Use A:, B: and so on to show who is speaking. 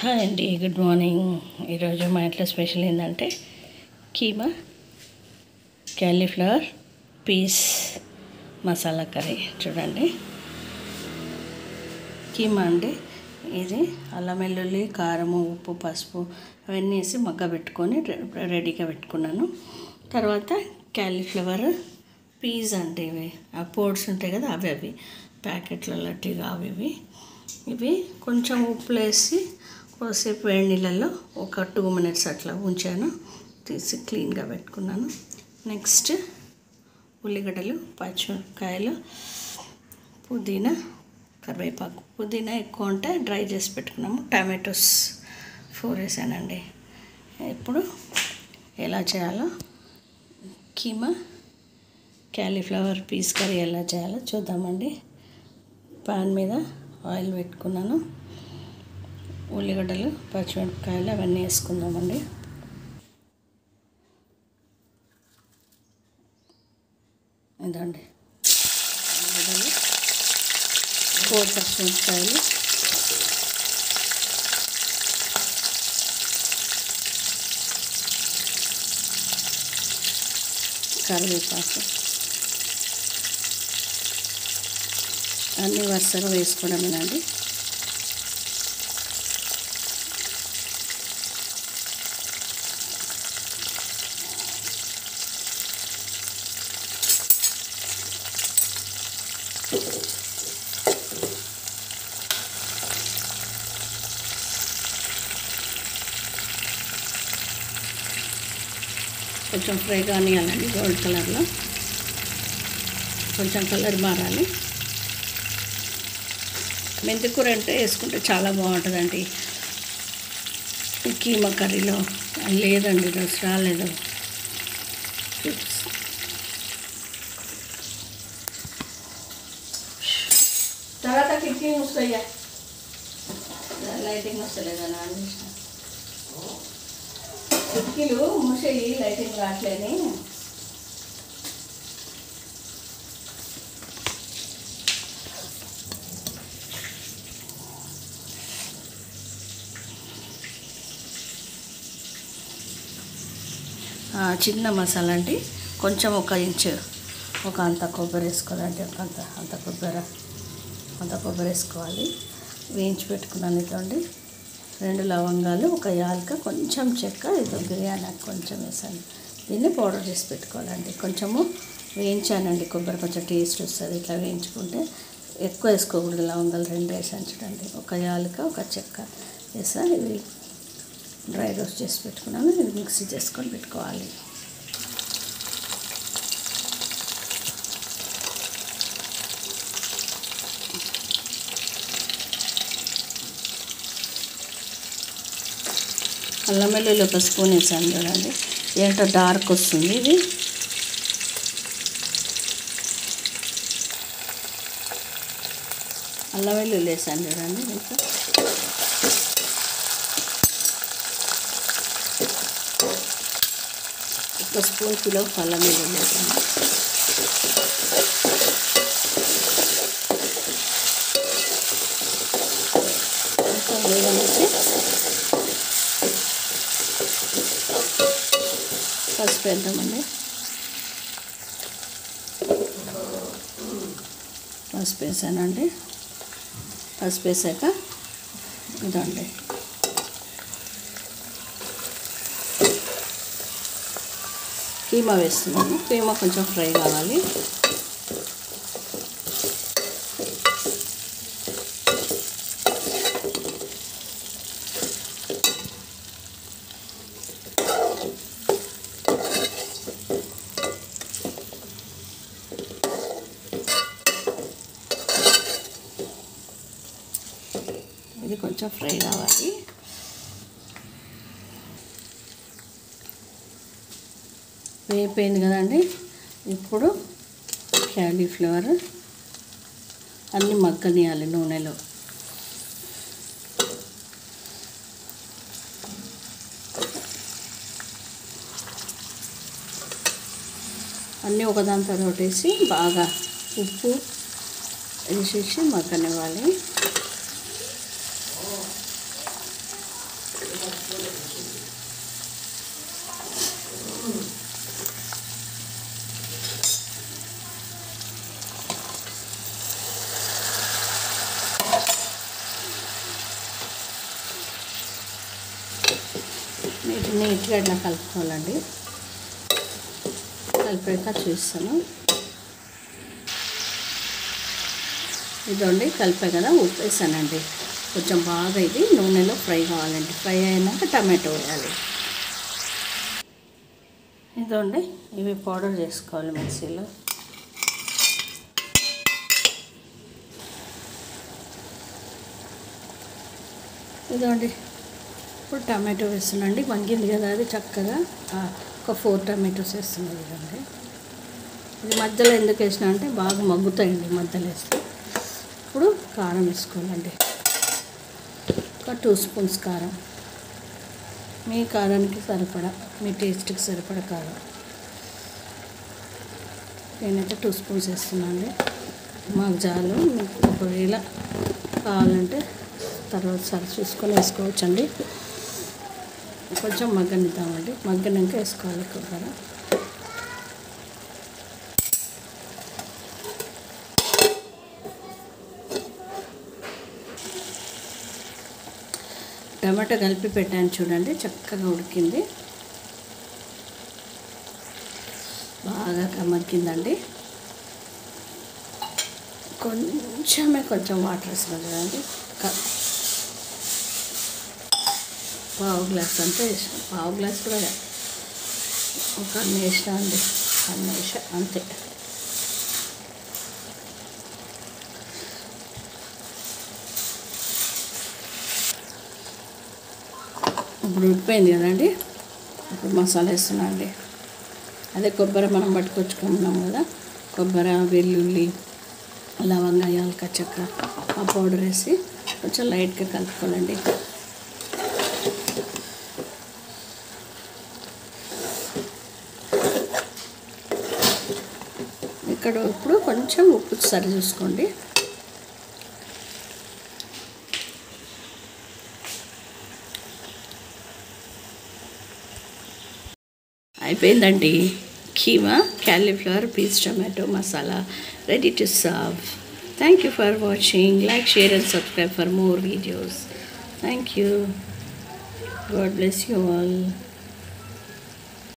A: Hi అండి, good morning. ఈరోజు మా ఇంట్లో స్పెషల్ ఏంటంటే keema cauliflower peas masala curry. చూడండి, కీమా అంటే ఇది అల్లం వెల్లుల్లి కారము ఉప్పు పసుపు అవన్నీ వేసి మగ్గబెట్టుకొని రెడీగా పెట్టుకున్నాను. తర్వాత క్యాలీఫ్లవర్ పీస్ అంటే ఇవి ఆ పోడ్స్ ఉంటాయి కదా, అవి ప్యాకెట్లలో అవి ఇవి కొంచెం ఉప్పు వేసి కొద్దిసేపు వేడి నీళ్ళల్లో ఒక 2 minutes అట్లా ఉంచాను. తీసి క్లీన్గా పెట్టుకున్నాను. నెక్స్ట్ ఉల్లిగడ్డలు, పచ్చిమిరపకాయలు, పుదీనా, కరివేపాకు. పుదీనా ఎక్కువ ఉంటే డ్రై చేసి పెట్టుకున్నాము. టమాటోస్ 4 వేసానండి. ఇప్పుడు ఎలా చేయాలో కీమా క్యాలీఫ్లవర్ పీస్ కర్రీ ఎలా చేయాలో చూద్దామండి. పాన్ మీద ఆయిల్ పెట్టుకున్నాను. ఉల్లిగడ్డలు, పచ్చిమిరపకాయలు అవన్నీ వేసుకుందామండి. ఇదండి ఉల్లిగడ్డలు, 4 పచ్చిమిరపకాయలు, కరివేపాకు అన్నీ వరుసగా వేసుకోవడమేనండి. కొంచెం ఫ్రై కానివ్వాలండి, గోల్డ్ కలర్లో కొంచెం కలర్ మారాలి. మెంతికూర అంటే వేసుకుంటే చాలా బాగుంటుందండి ఈ కీమా కర్రీలో. లేదండి, రోజు రాలేదు. తర్వాత కిటికీ మూసుకోయ్యా, లైటింగ్ వస్తలేదన్నా అండి. కిటికీలు మూసేయి, లైటింగ్ రావట్లేని. చిన్న మసాలా అండి, కొంచెం 1 ఇంచు అంత కొబ్బరి వేసుకోవాలండి. అంత కొబ్బరి వేసుకోవాలి. వేయించి పెట్టుకున్నాను. ఇదండి 2 లవంగాలు, 1 యాలక, కొంచెం చెక్క, ఇది బిర్యానీ కొంచెం వేసాను. దీన్ని పౌడర్ చేసి పెట్టుకోవాలండి. కొంచెము వేయించానండి. కొబ్బరి కొంచెం టేస్ట్ వస్తుంది ఇట్లా వేయించుకుంటే. ఎక్కువ వేసుకోకూడదు, లవంగాలు 2 వేసాను చూడండి. 1 యాలక, 1 చెక్క వేసా. ఇది డ్రై రోస్ట్ చేసి పెట్టుకున్నాను. ఇది మిక్సీ చేసుకొని పెట్టుకోవాలి. అల్లం వెల్లుల్లి 1 స్పూన్ వేసాను చూడండి. ఏంటో డార్క్ వస్తుంది ఇది. అల్లం వెల్లుల్లి వేసాను చూడండి. ఇంకా 1 స్పూన్ కిలో అల్లం వెల్లుల్లి వేసాను. కొంచెం వేగనిచ్చి పసుపు వేద్దామండి. పసుపు వేసానండి. పసుపు వేసాక ఇదండి కీమా వేస్తున్నాను. కీమా కొంచెం ఫ్రై కావాలి. ఇది కొంచెం ఫ్రై కావాలి. వేగిపోయింది కదండి. ఇప్పుడు క్యాలీఫ్లవర్ అన్నీ మగ్గనియాలి నూనెలో. అన్నీ ఒకదాని తర్వాత వేసి బాగా ఉప్పు వేసేసి మగ్గనివ్వాలి. నీట్గా ఇట్లా కలుపుకోవాలండి. కలిపాక చూస్తాను. ఇదండి కలిపే కదా, ఉప్పు వేసానండి. కొంచెం బాగా ఇది నూనెలో ఫ్రై కావాలండి. ఫ్రై అయినాక టమాటో వేయాలి. ఇదండి ఇవి పౌడర్ చేసుకోవాలి మిక్సీలో. ఇదండి ఇప్పుడు టమాటో వేస్తున్నాండి. వంగింది కదా అది చక్కగా. ఒక 4 టమాటోస్ వేస్తున్నాయి. ఇదండి ఇది మధ్యలో ఎందుకు వేసినా అంటే బాగా మగ్గుతాయండి మధ్యలో వేస్తే. ఇప్పుడు కారం వేసుకోవాలండి. ఒక 2 స్పూన్స్ కారం. మీ కారానికి సరిపడా, మీ టేస్ట్కి సరిపడా కారం. నేనైతే 2 స్పూన్స్ వేస్తున్నానండి. మాకు చాలు. మీకు ఒకవేళ కావాలంటే తర్వాత సరి చూసుకొని వేసుకోవచ్చండి. కొంచెం మగ్గనిద్దామండి. మగ్గనాక వేసుకోవాలి కొబ్బరి. టమాటా కలిపి పెట్టాను చూడండి, చక్కగా ఉడికింది, బాగా మగ్గిందండి. కొంచెం వాటర్ వేస్తున్నాం కదండి. పావు గ్లాస్ అంటే పావు గ్లాస్ కూడా ఒక అన్ని వేసినా అండి. అన్ని వేసా అంతే. ఇప్పుడు ఉడిపోయింది కదండి. ఇప్పుడు మసాలా వేస్తున్నా అండి. అదే కొబ్బరి మనం పట్టుకొచ్చుకున్నాం కదా, కొబ్బరి, వెల్లుల్లి, లవంగా, యాలక చెక్క, ఆ పౌడర్ వేసి కొంచెం లైట్గా కలుపుకోవాలండి. ఇక్కడ ఇప్పుడు కొంచెం ఉప్పు సరి చూసుకోండి. అయిపోయిందండి. Keema, cauliflower, peas, tomato masala ready to serve. Thank you for watching. Like, share and subscribe for more videos. Thank you. God bless you all.